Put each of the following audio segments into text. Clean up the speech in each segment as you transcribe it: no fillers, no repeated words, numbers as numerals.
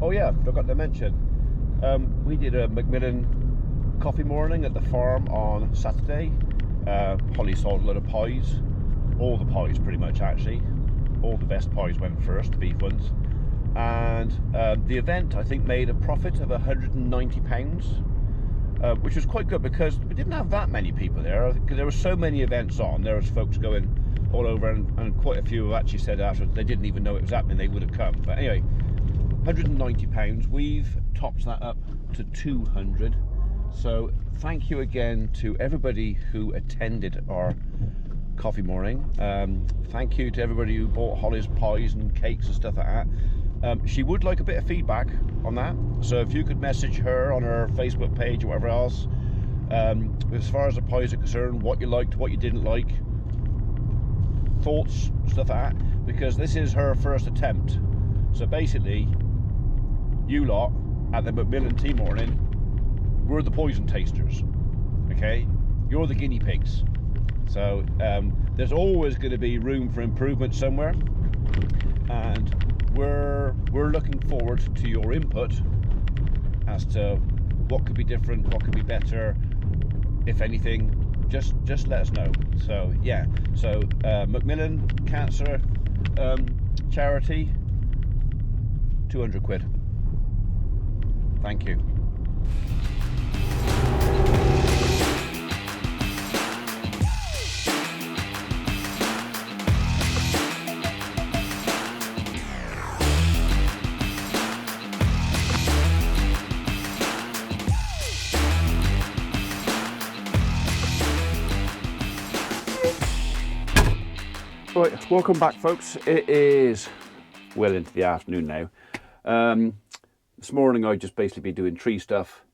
Oh yeah, forgot to mention, we did a Macmillan coffee morning at the farm on Saturday. Holly sold a lot of pies, all the pies pretty much actually. All the best pies went first, the beef ones. And the event I think made a profit of £190, which was quite good because we didn't have that many people there. Because there were so many events on, there was folks going all over, and quite a few have actually said after they didn't even know it was happening, they would have come. But anyway, £190, we've topped that up to 200. So thank you again to everybody who attended our coffee morning. Thank you to everybody who bought Holly's pies and cakes and stuff like that. She would like a bit of feedback on that, so if you could message her on her Facebook page or whatever else, as far as the pies are concerned, what you liked, what you didn't like, thoughts, stuff like that, because this is her first attempt. So basically, you lot at the Macmillan tea morning, we're the poison tasters, okay? You're the guinea pigs. So there's always going to be room for improvement somewhere, and we're looking forward to your input as to what could be different, what could be better, if anything. Just let us know. So yeah, so Macmillan Cancer Charity, 200 quid. Thank you. Right, welcome back folks. It is well into the afternoon now. This morning I just basically been doing tree stuff.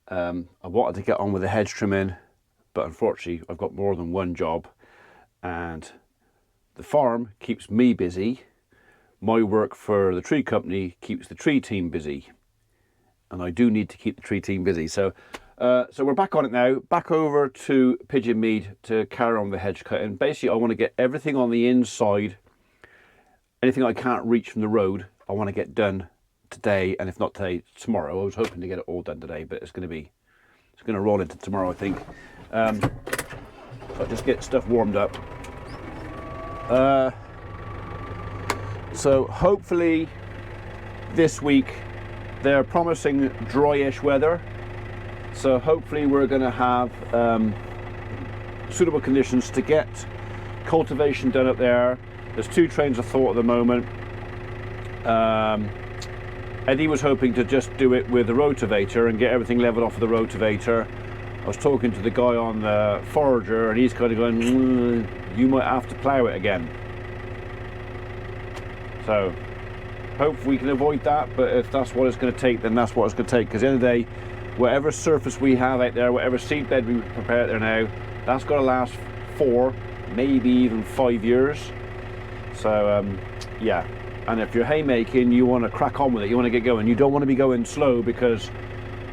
I wanted to get on with the hedge trimming, but unfortunately I've got more than one job, and the farm keeps me busy. My work for the tree company keeps the tree team busy, and I do need to keep the tree team busy. So we're back on it now, back over to Pigeon Mead to carry on the hedge cutting. Basically, I want to get everything on the inside, anything I can't reach from the road, I want to get done today, and if not today, tomorrow. I was hoping to get it all done today, but it's going to roll into tomorrow, I think. I'll just get stuff warmed up. So hopefully this week they're promising dryish weather. So hopefully we're going to have suitable conditions to get cultivation done up there. There's 2 trains of thought at the moment. Eddie was hoping to just do it with the rotavator and get everything leveled off of the rotavator. I was talking to the guy on the forager, and he's kind of going, you might have to plough it again. So hopefully we can avoid that, but if that's what it's going to take, then that's what it's going to take, because at the end of the day, whatever surface we have out there, whatever seed bed we prepare out there now, that's got to last 4, maybe even 5 years. So yeah, and if you're haymaking, you want to crack on with it, you want to get going. You don't want to be going slow, because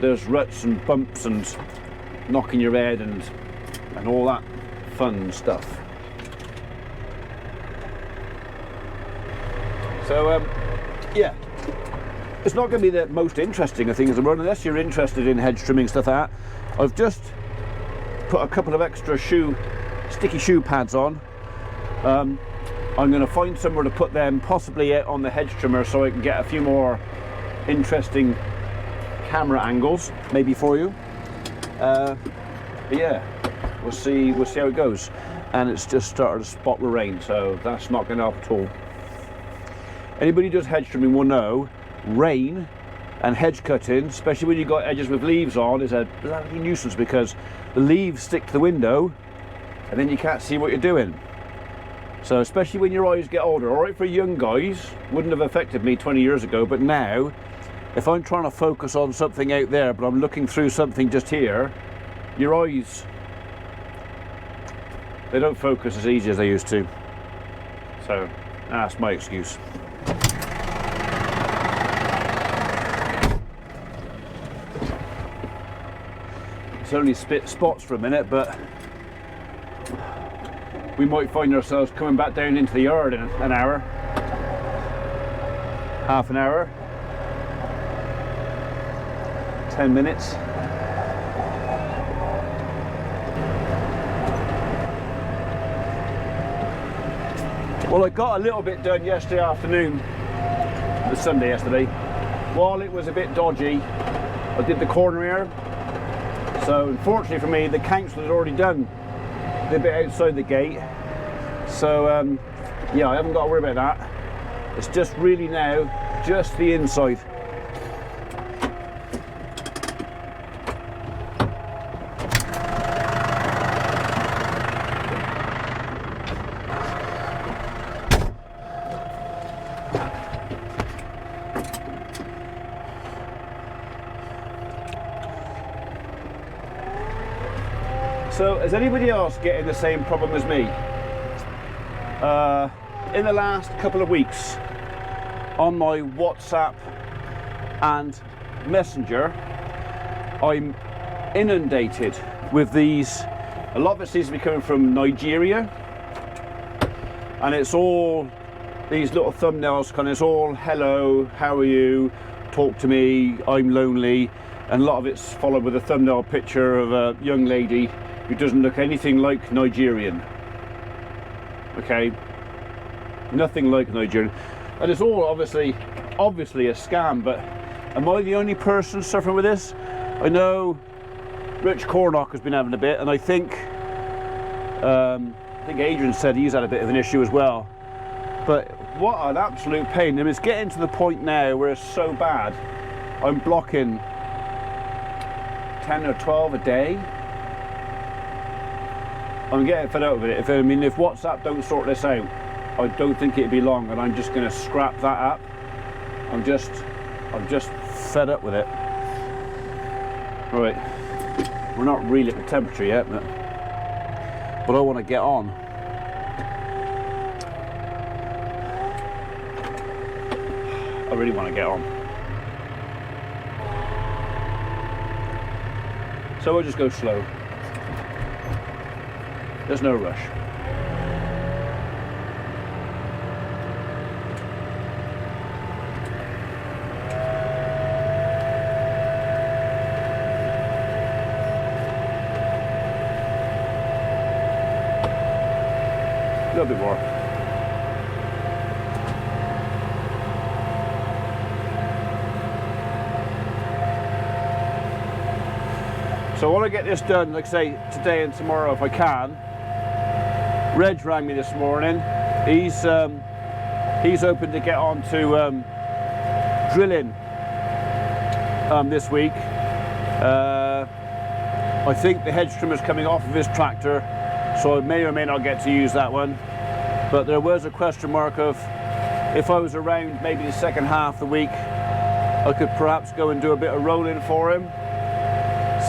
there's ruts and bumps and knocking your head and all that fun stuff. So yeah, it's not going to be the most interesting of things to run, unless you're interested in hedge trimming stuff out. I've just put a couple of extra sticky shoe pads on. I'm going to find somewhere to put them, possibly on the hedge trimmer, so I can get a few more interesting camera angles, maybe for you. But yeah, we'll see how it goes. And it's just started to spot with rain, so that's not going to help at all. Anybody who does hedge trimming will know rain and hedge cutting, especially when you've got edges with leaves on, is a bloody nuisance, because the leaves stick to the window and then you can't see what you're doing. So especially when your eyes get older, all right, for young guys, wouldn't have affected me 20 years ago, but now if I'm trying to focus on something out there but I'm looking through something just here, your eyes, they don't focus as easy as they used to. So that's my excuse. It's only spots for a minute, but we might find ourselves coming back down into the yard in an hour, half an hour. 10 minutes. Well, I got a little bit done yesterday afternoon, the Sunday yesterday. While it was a bit dodgy, I did the corner here. So unfortunately for me, the council had already done the bit outside the gate. So yeah, I haven't got to worry about that. It's just really now, just the inside. So, is anybody else getting the same problem as me? In the last couple of weeks, on my WhatsApp and Messenger, I'm inundated with these. A lot of it seems to be coming from Nigeria, and it's all these little thumbnails, kind of, it's all hello, how are you, talk to me, I'm lonely, and a lot of it's followed with a thumbnail picture of a young lady who doesn't look anything like Nigerian. Okay, nothing like Nigerian, and it's all obviously a scam. But am I the only person suffering with this? I know Rich Cornock has been having a bit, and I think Adrian said he's had a bit of an issue as well. But what an absolute pain. I mean, it's getting to the point now where it's so bad, I'm blocking 10 or 12 a day. I'm getting fed up with it. If WhatsApp don't sort this out, I don't think it'd be long, and I'm just going to scrap that app. I'm just fed up with it. Right, we're not really at the temperature yet, but I want to get on. I really want to get on. So I'll just go slow. There's no rush. A little bit more. So I want to get this done, like I say, today and tomorrow if I can. Reg rang me this morning. He's hoping to get on to drilling this week. I think the hedge trimmer's coming off of his tractor, so I may or may not get to use that one. But there was a question mark of if I was around maybe the second half of the week, I could perhaps go and do a bit of rolling for him.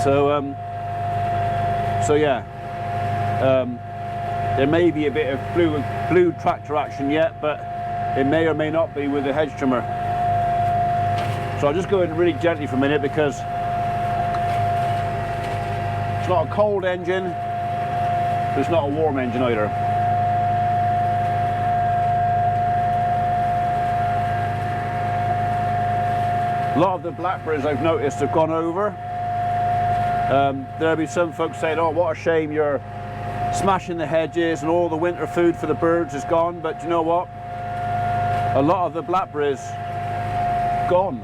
So yeah. There may be a bit of blue tractor action yet, but it may or may not be with the hedge trimmer. So I'll just go in really gently for a minute because it's not a cold engine, but it's not a warm engine either. A lot of the blackberries I've noticed have gone over. There'll be some folks saying, oh, what a shame you're smashing the hedges and all the winter food for the birds is gone. But you know what? A lot of the blackberries gone,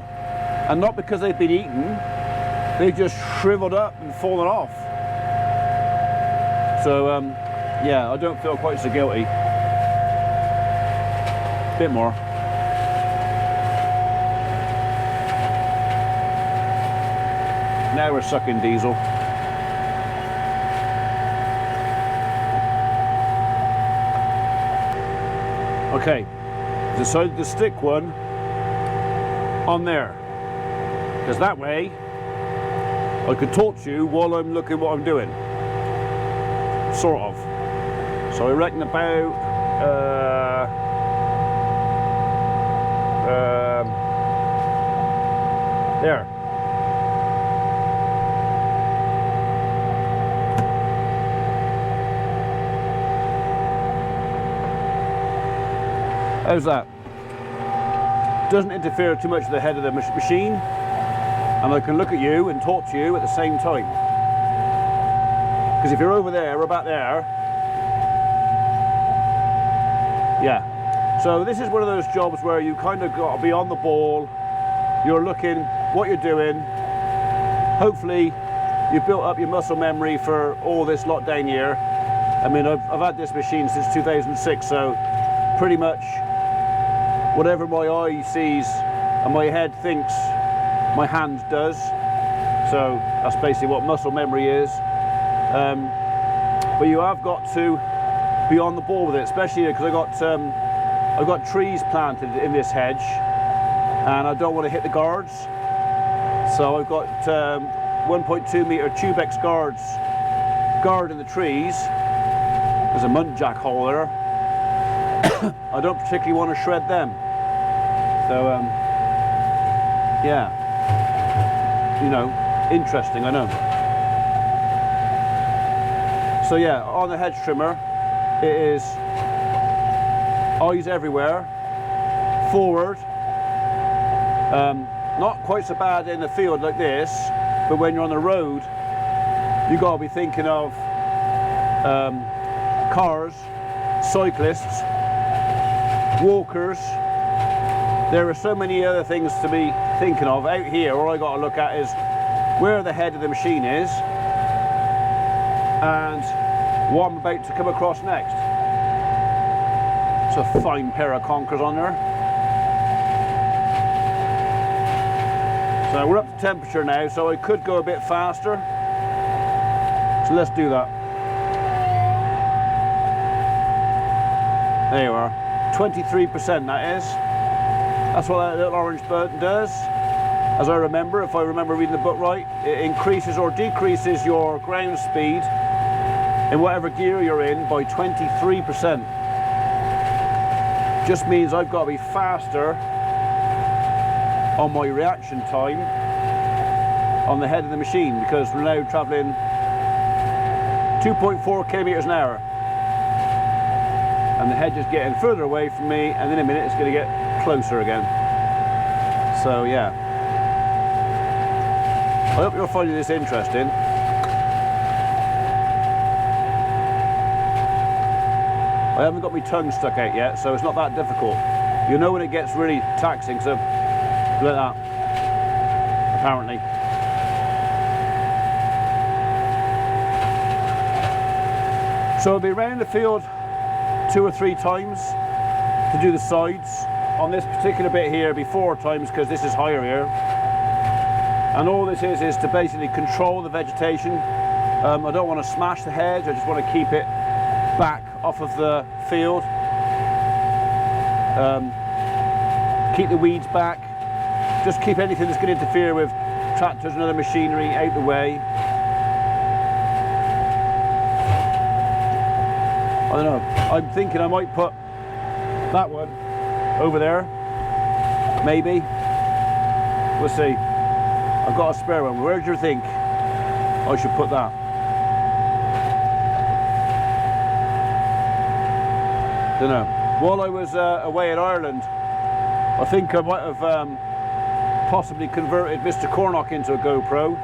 and not because they've been eaten, they've just shriveled up and fallen off. So yeah, I don't feel quite so guilty. Bit more. Now we're sucking diesel. Okay, decided to stick one on there, because that way I could talk to you while I'm looking what I'm doing, sort of. So I reckon about there. How's that? Doesn't interfere too much with the head of the machine. and I can look at you and talk to you at the same time. Because if you're over there or back there, yeah. So this is one of those jobs where you kind of got to be on the ball. You're looking what you're doing. Hopefully you've built up your muscle memory for all this lot down here. I mean, I've had this machine since 2006, so pretty much whatever my eye sees and my head thinks, my hand does. So that's basically what muscle memory is. But you have got to be on the ball with it, especially because I've got trees planted in this hedge, and I don't want to hit the guards. So I've got 1.2 meter Tubex guards guarding the trees. There's a muntjac hole there. I don't particularly want to shred them. So yeah, you know, interesting, I know. So yeah, on the hedge trimmer, it is eyes everywhere, forward. Not quite so bad in the field like this, but when you're on the road, you got to be thinking of cars, cyclists, walkers. There are so many other things to be thinking of. Out here, all I got to look at is where the head of the machine is and what I'm about to come across next. It's a fine pair of conkers on there. So we're up to temperature now, so I could go a bit faster. So let's do that. There you are. 23% that is. That's what that little orange button does. As I remember, if I remember reading the book right, it increases or decreases your ground speed in whatever gear you're in by 23%. Just means I've got to be faster on my reaction time on the head of the machine, because we're now traveling 2.4 kilometers an hour. And the hedge is getting further away from me, and in a minute it's going to get closer again. So yeah, I hope you're finding this interesting. I haven't got my tongue stuck out yet, so it's not that difficult. You know when it gets really taxing, so like that, apparently. So I'll be around the field 2 or 3 times to do the sides. On this particular bit here, it'll be 4 times because this is higher here. And all this is to basically control the vegetation. I don't want to smash the hedge, I just want to keep it back off of the field. Keep the weeds back. Just keep anything that's going to interfere with tractors and other machinery out the way. I don't know, I'm thinking I might put that one over there, maybe. We'll see. I've got a spare one. Where do you think I should put that? Don't know. While I was away in Ireland, I think I might have possibly converted Mr. Cornock into a GoPro.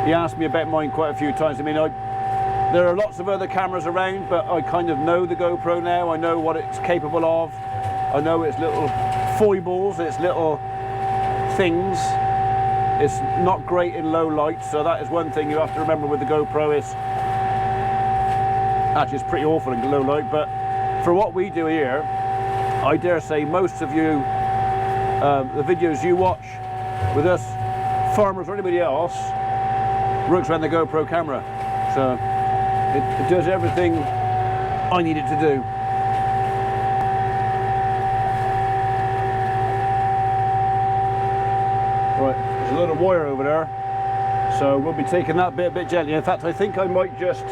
He asked me about mine quite a few times. I mean, there are lots of other cameras around, but I kind of know the GoPro now. I know what it's capable of. I know its little foibles, its little things. It's not great in low light, so that is one thing you have to remember with the GoPro. Actually, it's pretty awful in low light, but for what we do here, I dare say most of you, the videos you watch with us, farmers or anybody else, works around the GoPro camera. So it does everything I need it to do. Right, there's a lot of wire over there, so we'll be taking that bit a bit gently. In fact, I think I might just...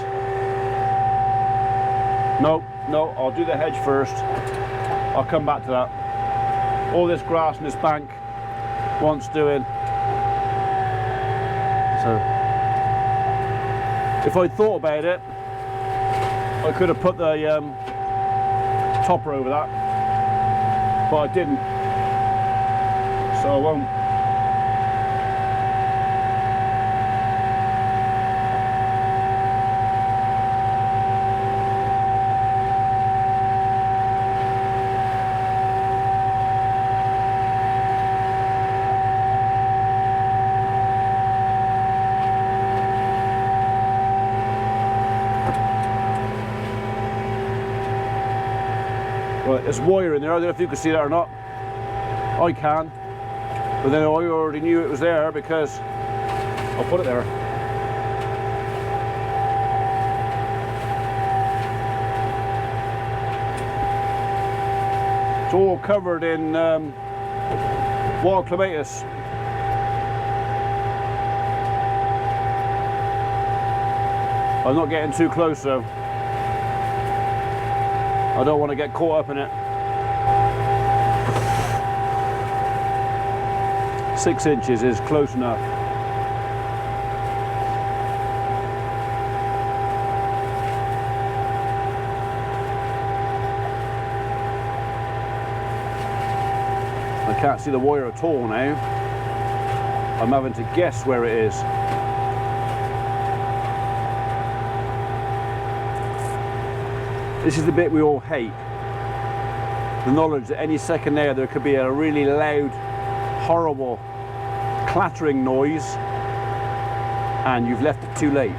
No, I'll do the hedge first. I'll come back to that. All this grass in this bank wants doing. So, if I thought about it, I could have put the topper over that, but I didn't, so I won't. But there's wire in there, I don't know if you can see that or not. I can. But then I already knew it was there because I'll put it there. It's all covered in wild clematis. I'm not getting too close though. I don't want to get caught up in it. 6 inches is close enough. I can't see the wire at all now. I'm having to guess where it is. This is the bit we all hate. The knowledge that any second there could be a really loud, horrible, clattering noise, and you've left it too late.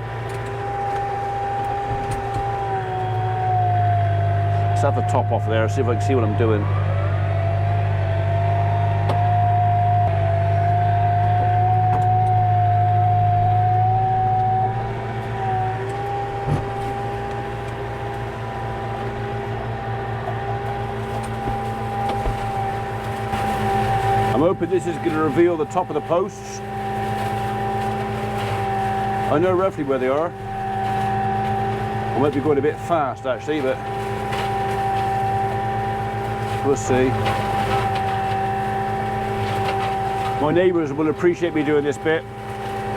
Let's have the top off there, see if I can see what I'm doing. I'm hoping this is going to reveal the top of the posts. I know roughly where they are. I might be going a bit fast actually, but we'll see. My neighbours will appreciate me doing this bit.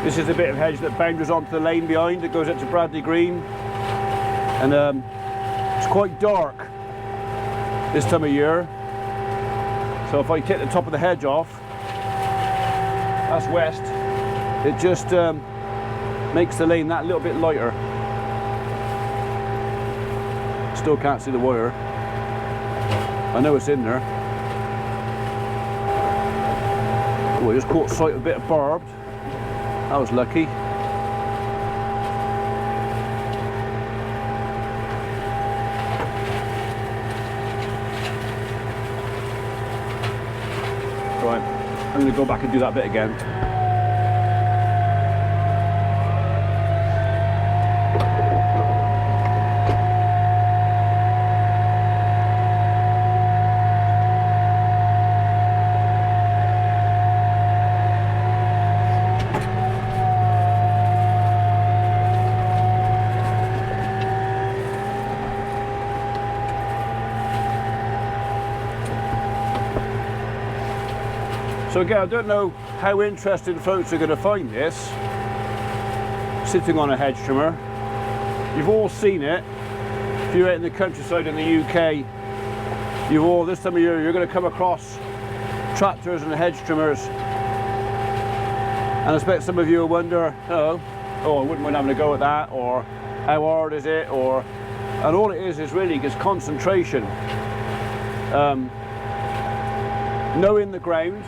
This is the bit of hedge that boundaries onto the lane behind that goes up to Bradley Green. And it's quite dark this time of year. So if I take the top of the hedge off, that's west, it just makes the lane that little bit lighter. Still can't see the wire. I know it's in there. Oh, I just caught sight of a bit of barbed. That was lucky. Right, I'm going to go back and do that bit again. So again, I don't know how interested folks are going to find this, sitting on a hedge trimmer. You've all seen it. If you're out in the countryside in the UK, you've all, this time of year, you're going to come across tractors and hedge trimmers. And I expect some of you will wonder, oh, I wouldn't mind having a go at that, or how hard is it, or, and all it is really just concentration. Knowing the ground,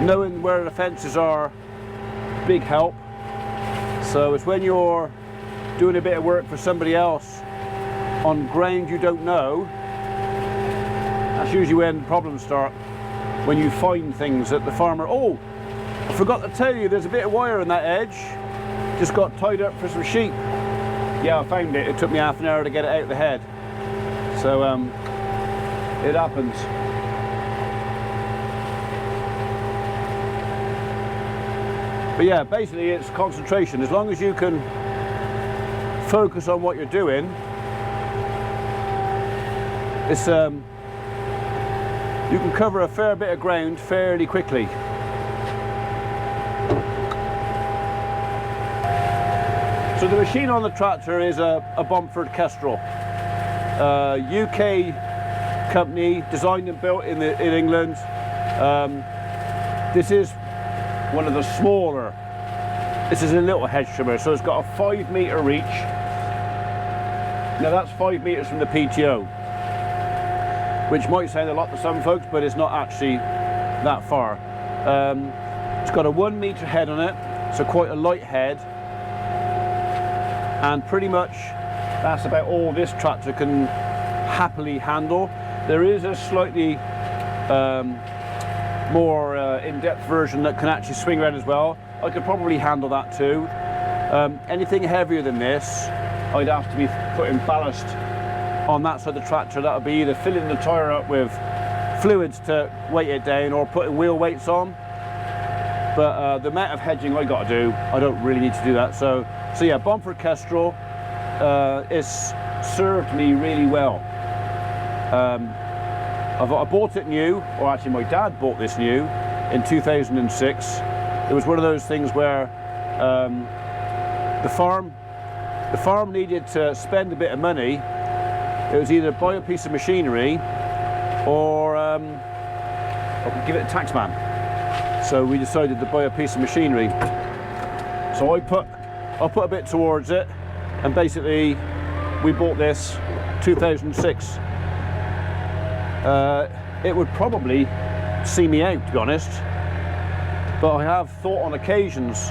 knowing where the fences are, big help. So it's when you're doing a bit of work for somebody else on ground you don't know, that's usually when problems start, when you find things that the farmer, oh, I forgot to tell you there's a bit of wire in that edge, just got tied up for some sheep. Yeah, I found it. It took me half an hour to get it out of the head. So it happens. But yeah, basically it's concentration. As long as you can focus on what you're doing, it's you can cover a fair bit of ground fairly quickly. So the machine on the tractor is a Bomford Kestrel, UK company, designed and built in England. This is one of the smaller. This is a little hedge trimmer, so it's got a 5 metre reach. Now that's 5 metres from the PTO, which might sound a lot to some folks, but it's not actually that far. It's got a 1 metre head on it, so quite a light head, and pretty much that's about all this tractor can happily handle. There is a slightly more in-depth version that can actually swing around as well. I could probably handle that too. Anything heavier than this, I'd have to be putting ballast on that side of the tractor. That would be either filling the tyre up with fluids to weight it down or putting wheel weights on. But the amount of hedging I got to do, I don't really need to do that. So yeah, Bomford Kestrel, it's served me really well. I bought it new, or actually my dad bought this new in 2006. It was one of those things where the farm needed to spend a bit of money. It was either buy a piece of machinery or give it a tax man. So we decided to buy a piece of machinery. So I put a bit towards it, and basically we bought this 2006. It would probably see me out, to be honest, but I have thought on occasions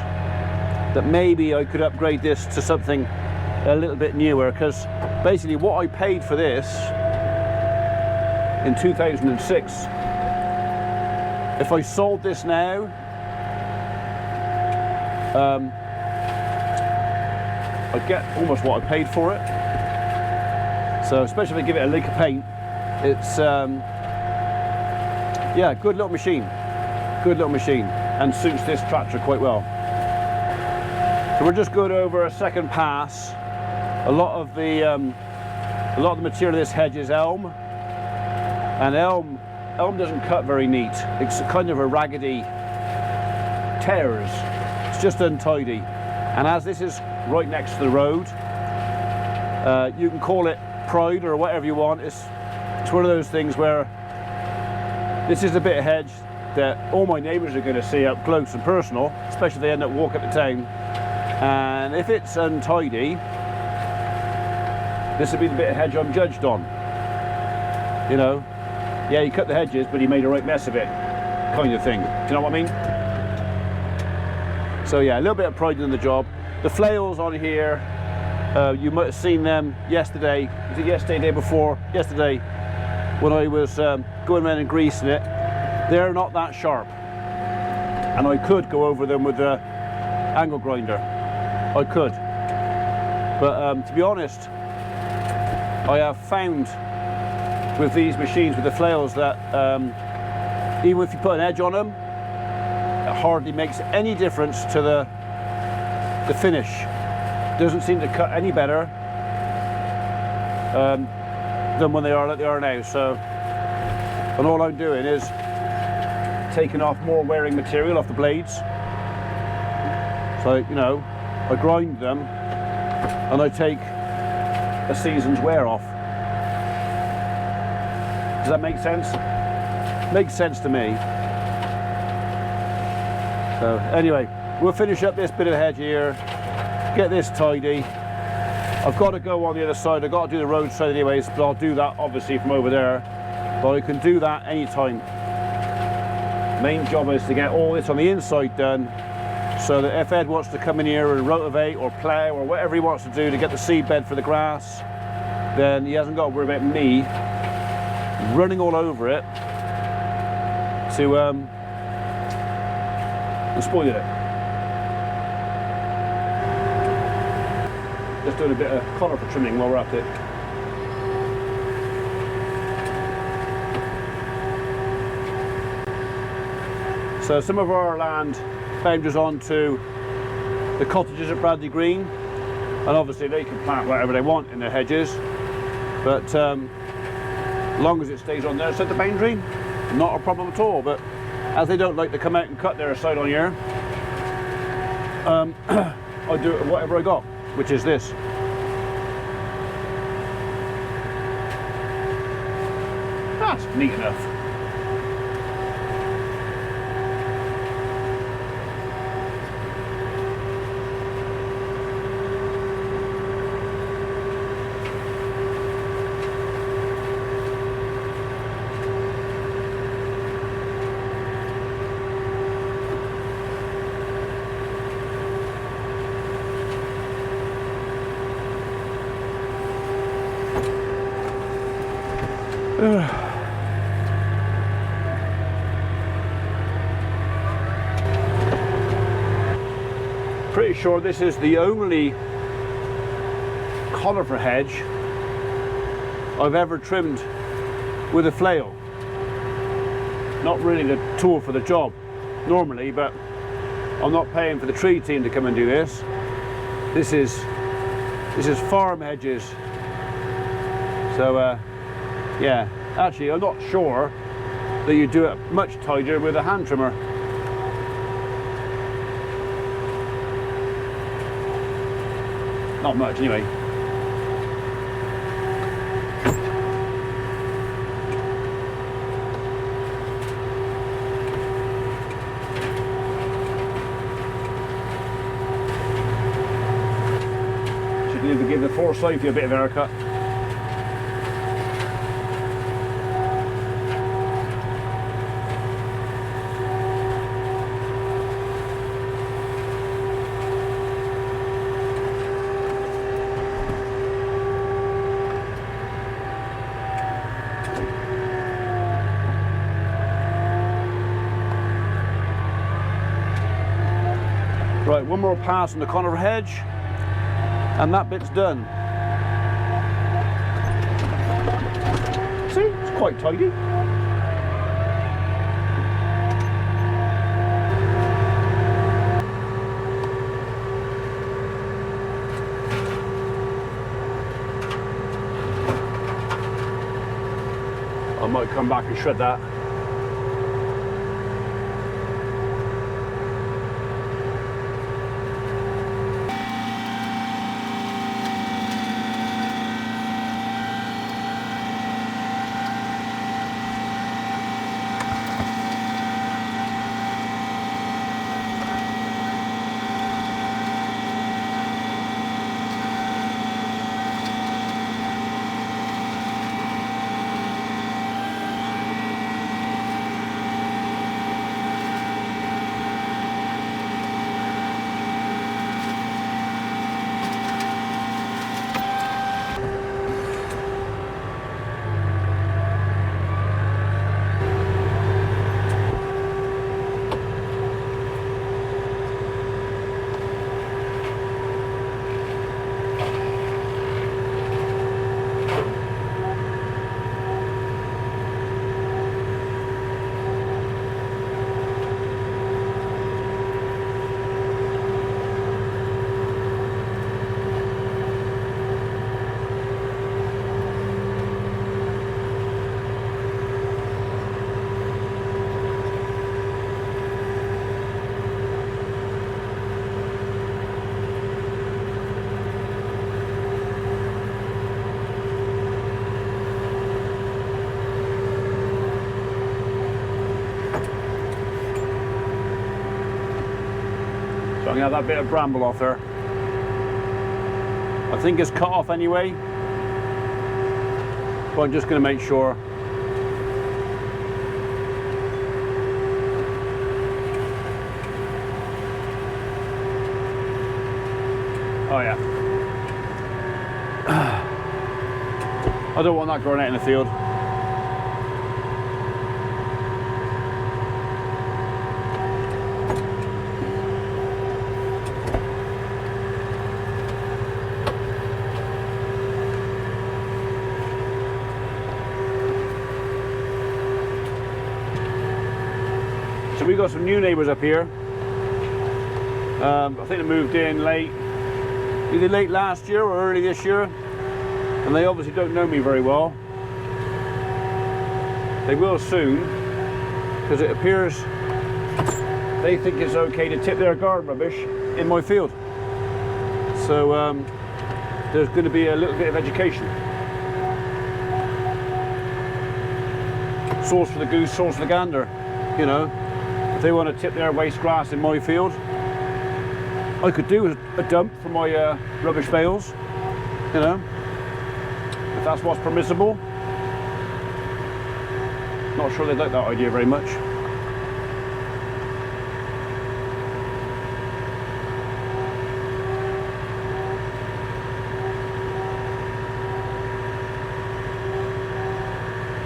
that maybe I could upgrade this to something a little bit newer, because basically what I paid for this in 2006, if I sold this now, I'd get almost what I paid for it. So especially if I give it a lick of paint, it's yeah, good little machine, and suits this tractor quite well. So we're just going over a second pass. A lot of the material of this hedge is elm, and elm doesn't cut very neat. It's kind of a raggedy tears. It's just untidy. And as this is right next to the road, you can call it pride or whatever you want. It's one of those things where this is a bit of hedge that all my neighbours are going to see up close and personal, especially if they end up walking to town. And if it's untidy, this would be the bit of hedge I'm judged on. You know, yeah, he cut the hedges, but he made a right mess of it, kind of thing. Do you know what I mean? So yeah, a little bit of pride in the job. The flails on here, you might have seen them yesterday. Was it yesterday, day before? Yesterday, when I was going around and greasing it. They're not that sharp, and I could go over them with the angle grinder. I could, but to be honest, I have found with these machines, with the flails, that even if you put an edge on them, it hardly makes any difference to the finish. Doesn't seem to cut any better than when they are like they are now. So, and all I'm doing is taking off more wearing material off the blades. So, you know, I grind them and I take a season's wear off. Does that make sense? Makes sense to me. So anyway, we'll finish up this bit of hedge here, get this tidy. I've got to go on the other side. I've got to do the road side anyways, but I'll do that obviously from over there. But I can do that anytime. Main job is to get all this on the inside done, so that if Ed wants to come in here and rotivate or plough or whatever he wants to do to get the seed bed for the grass, then he hasn't got to worry about me running all over it to spoil it. Just doing a bit of collar for trimming while we're at it. So some of our land boundaries onto the cottages at Bradley Green, and obviously they can plant whatever they want in their hedges, but as long as it stays on their side of the boundary, not a problem at all. But as they don't like to come out and cut their side on here, I do whatever I got, which is this. That's neat enough. Ugh. Pretty sure this is the only conifer hedge I've ever trimmed with a flail. Not really the tool for the job normally, but I'm not paying for the tree team to come and do this. This is farm hedges. So yeah, actually I'm not sure that you do it much tidier with a hand trimmer. Not much anyway. Should need to give the foresight a bit of haircut. Right, one more pass on the conifer hedge, and that bit's done. See, it's quite tidy. I might come back and shred that. I'm going to have that bit of bramble off there. I think it's cut off anyway, but I'm just going to make sure. Oh yeah. I don't want that growing out in the field. So we got some new neighbours up here. I think they moved in either late last year or early this year, and they obviously don't know me very well. They will soon, because it appears they think it's okay to tip their garden rubbish in my field. So there's going to be a little bit of education. Sauce for the goose, sauce for the gander, you know. If they want to tip their waste grass in my field, I could do a dump for my rubbish bales, you know, if that's what's permissible. Not sure they like that idea very much.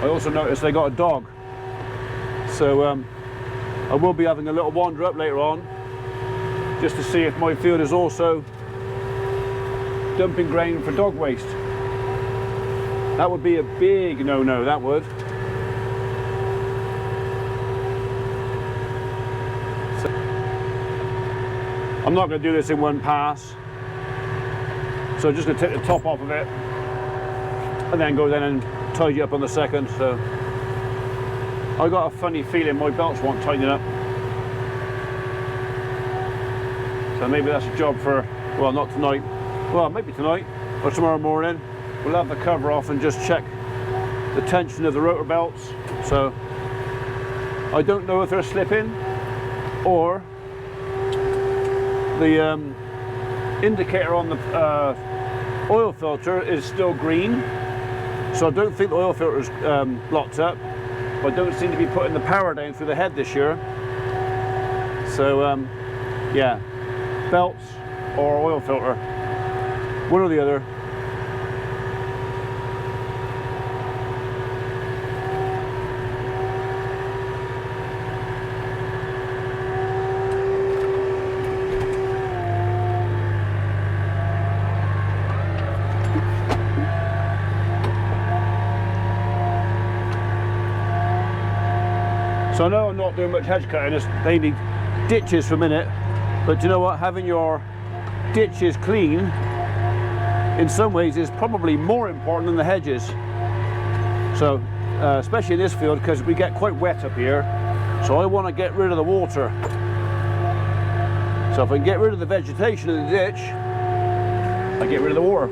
I also noticed they got a dog, so I will be having a little wander up later on just to see if my field is also dumping grain for dog waste. That would be a big no-no, that would. So, I'm not going to do this in one pass, so I'm just going to take the top off of it and then go then and tidy up on the second. So I got a funny feeling my belts won't tighten up. So maybe that's a job for, well, not tonight, well, maybe tonight or tomorrow morning. We'll have the cover off and just check the tension of the rotor belts. So I don't know if they're slipping or the indicator on the oil filter is still green. So I don't think the oil filter is blocked up. But I don't seem to be putting the power down through the head this year. So yeah, belts or oil filter, one or the other. So I know I'm not doing much hedge cutting, it's mainly ditches for a minute, but you know what, having your ditches clean in some ways is probably more important than the hedges. So especially in this field, because we get quite wet up here, so I want to get rid of the water. So if I can get rid of the vegetation in the ditch, I get rid of the water.